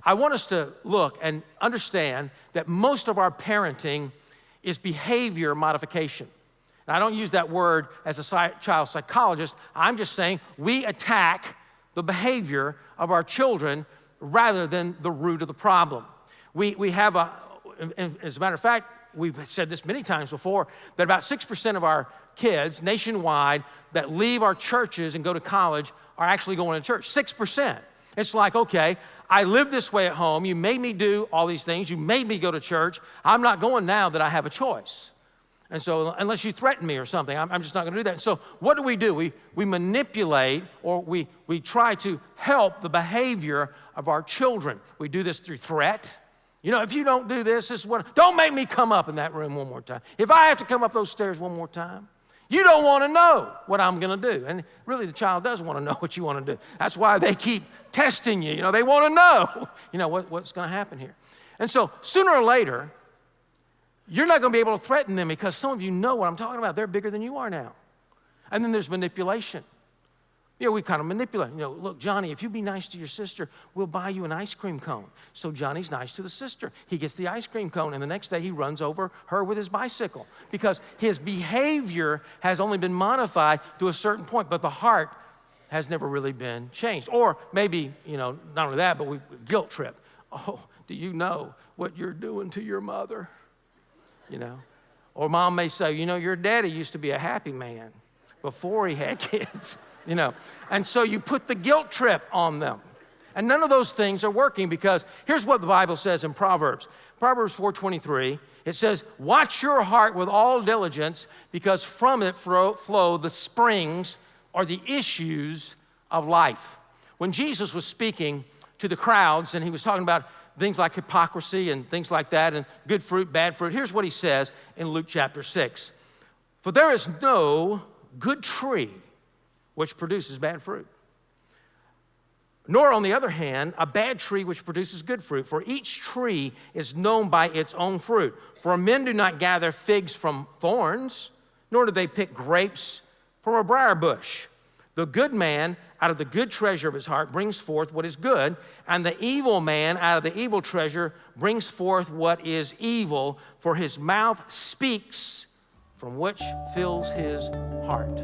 I want us to look and understand that most of our parenting is behavior modification. And I don't use that word as a child psychologist. I'm just saying we attack the behavior of our children rather than the root of the problem. We have as a matter of fact, we've said this many times before, that about 6% of our kids nationwide that leave our churches and go to college are actually going to church. 6%. It's like, okay, I live this way at home. You made me do all these things. You made me go to church. I'm not going now that I have a choice. And so unless you threaten me or something, I'm just not going to do that. So what do? We manipulate, or we try to help the behavior of our children. We do this through threat. You know, if you don't do this is what, don't make me come up in that room one more time. If I have to come up those stairs one more time, you don't want to know what I'm going to do. And really, the child does want to know what you want to do. That's why they keep testing you. You know, they want to know, what's going to happen here. And so sooner or later, you're not going to be able to threaten them because some of you know what I'm talking about. They're bigger than you are now. And then there's manipulation. We kind of manipulate. Look, Johnny, if you be nice to your sister, we'll buy you an ice cream cone. So Johnny's nice to the sister. He gets the ice cream cone, and the next day he runs over her with his bicycle because his behavior has only been modified to a certain point, but the heart has never really been changed. Or maybe, not only that, but we guilt trip. Oh, do you know what you're doing to your mother? Or mom may say, your daddy used to be a happy man before he had kids. And so you put the guilt trip on them. And none of those things are working because here's what the Bible says in Proverbs. Proverbs 4:23, it says, watch your heart with all diligence because from it flow the springs or the issues of life. When Jesus was speaking to the crowds and he was talking about things like hypocrisy and things like that and good fruit, bad fruit, here's what he says in Luke chapter 6. For there is no good tree which produces bad fruit, nor, on the other hand, a bad tree which produces good fruit. For each tree is known by its own fruit. For men do not gather figs from thorns, nor do they pick grapes from a briar bush. The good man out of the good treasure of his heart brings forth what is good, and the evil man out of the evil treasure brings forth what is evil, for his mouth speaks from which fills his heart.